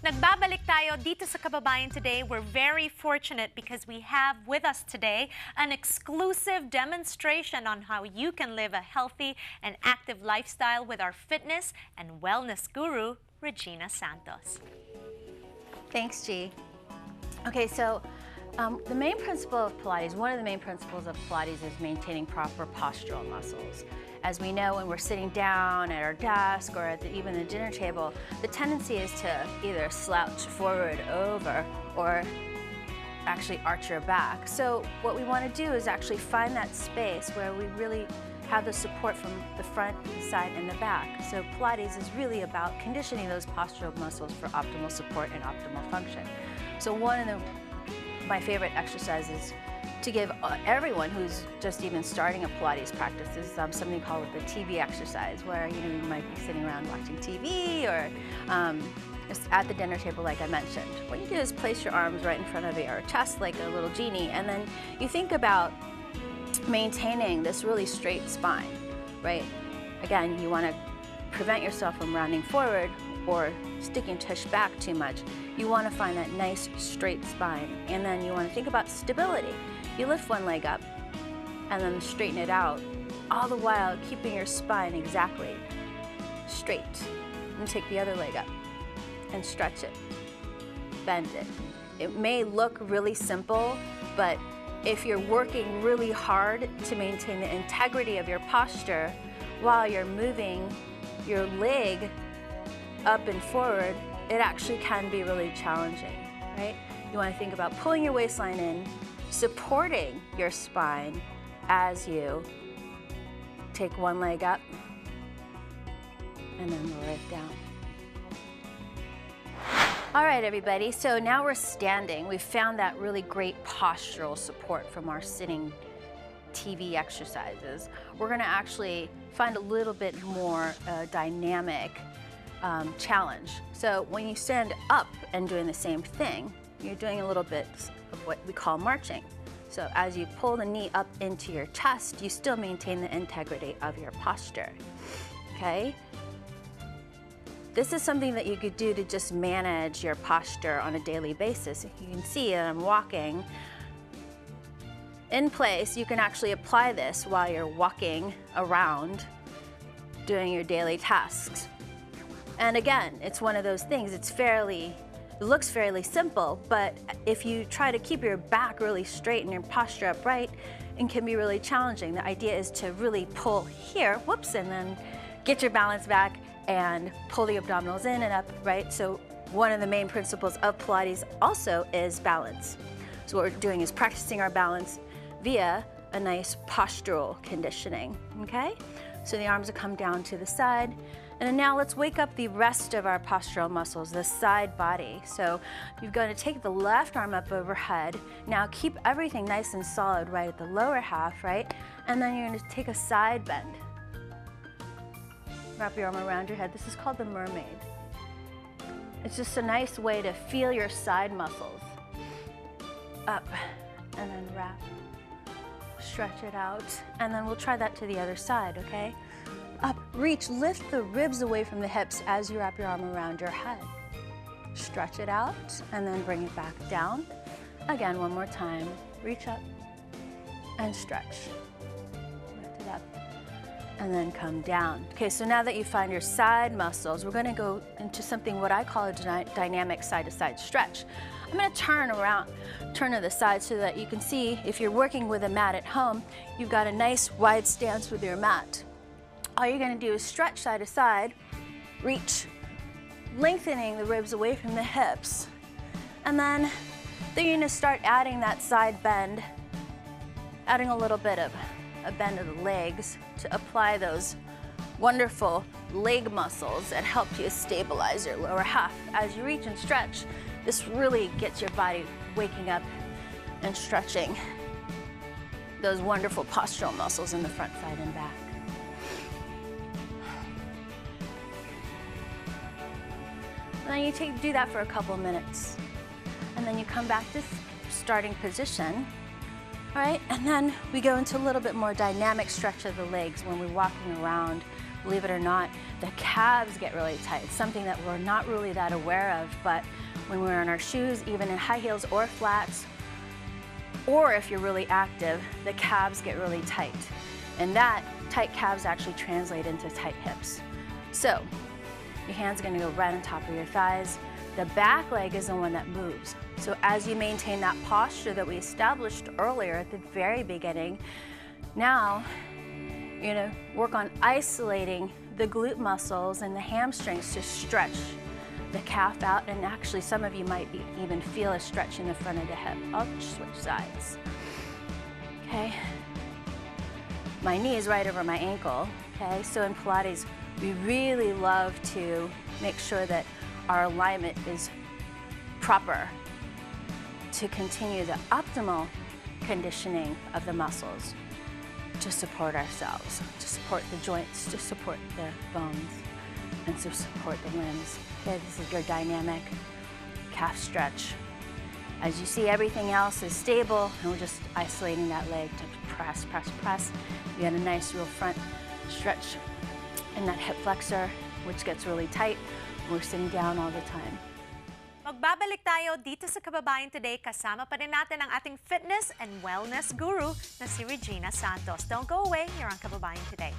Nagbabalik tayo dito sa Kababayan Today. We're very fortunate because we have with us today an exclusive demonstration on how you can live a healthy and active lifestyle with our fitness and wellness guru, Regina Santos. Thanks, G. Okay, so the main principle of Pilates, one of the main principles of Pilates is maintaining proper postural muscles. As we know, when we're sitting down at our desk or at even the dinner table, the tendency is to either slouch forward over or actually arch your back. So what we want to do is actually find that space where we really have the support from the front, the side, and the back. So Pilates is really about conditioning those postural muscles for optimal support and optimal function. So one of my favorite exercises to give everyone who's just even starting a Pilates practice is something called the TV exercise, where you might be sitting around watching TV or just at the dinner table, like I mentioned. What you do is place your arms right in front of your chest like a little genie, and then you think about maintaining this really straight spine, right? Again, you want to prevent yourself from rounding forward or sticking tush back too much. You want to find that nice straight spine, and then you want to think about stability. You lift one leg up and then straighten it out, all the while keeping your spine exactly straight. And take the other leg up and stretch it, bend it. It may look really simple, but if you're working really hard to maintain the integrity of your posture while you're moving your leg up and forward, it actually can be really challenging, right? You want to think about pulling your waistline in, supporting your spine as you take one leg up and then lower it down. All right, everybody, so now we're standing. We've found that really great postural support from our sitting TV exercises. We're gonna actually find a little bit more dynamic challenge. So when you stand up and doing the same thing, you're doing a little bit of what we call marching. So as you pull the knee up into your chest, you still maintain the integrity of your posture, okay? This is something that you could do to just manage your posture on a daily basis. You can see that I'm walking in place. You can actually apply this while you're walking around doing your daily tasks. And again, it's one of those things, it looks fairly simple, but if you try to keep your back really straight and your posture upright, it can be really challenging. The idea is to really pull here, whoops, and then get your balance back and pull the abdominals in and up, right? So one of the main principles of Pilates also is balance. So what we're doing is practicing our balance via a nice postural conditioning, okay? So the arms will come down to the side. And now let's wake up the rest of our postural muscles, the side body. So you're going to take the left arm up overhead. Now keep everything nice and solid right at the lower half, right? And then you're going to take a side bend. Wrap your arm around your head. This is called the mermaid. It's just a nice way to feel your side muscles. Up and then wrap. Stretch it out. And then we'll try that to the other side, okay? Up, reach, lift the ribs away from the hips as you wrap your arm around your head. Stretch it out and then bring it back down. Again, one more time. Reach up and stretch. Lift it up and then come down. Okay, so now that you find your side muscles, we're gonna go into something what I call a dynamic side-to-side stretch. I'm gonna turn to the side so that you can see if you're working with a mat at home, you've got a nice wide stance with your mat. All you're going to do is stretch side to side, reach, lengthening the ribs away from the hips, and then you're going to start adding that side bend, adding a little bit of a bend of the legs to apply those wonderful leg muscles that help you stabilize your lower half. As you reach and stretch, this really gets your body waking up and stretching those wonderful postural muscles in the front, side, and back. And then you do that for a couple of minutes. And then you come back to starting position. All right, and then we go into a little bit more dynamic stretch of the legs when we're walking around believe it or not, the calves get really tight. It's something that we're not really that aware of, but when we're in our shoes, even in high heels or flats, or if you're really active, the calves get really tight. And that tight calves actually translate into tight hips. So your hand's gonna go right on top of your thighs. The back leg is the one that moves. So as you maintain that posture that we established earlier at the very beginning, now you're gonna work on isolating the glute muscles and the hamstrings to stretch the calf out, and actually some of you might even feel a stretch in the front of the hip. I'll switch sides. Okay. My knee is right over my ankle. Okay, so in Pilates, we really love to make sure that our alignment is proper to continue the optimal conditioning of the muscles to support ourselves, to support the joints, to support the bones, and to support the limbs. Okay, this is your dynamic calf stretch. As you see, everything else is stable, and we're just isolating that leg to press, press, press. You get a nice real front stretch in that hip flexor, which gets really tight. We're sitting down all the time. Magbabalik tayo dito sa Kababayan Today. Kasama pa rin natin ang ating fitness and wellness guru na si Regina Santos. Don't go away. You're on Kababayan Today.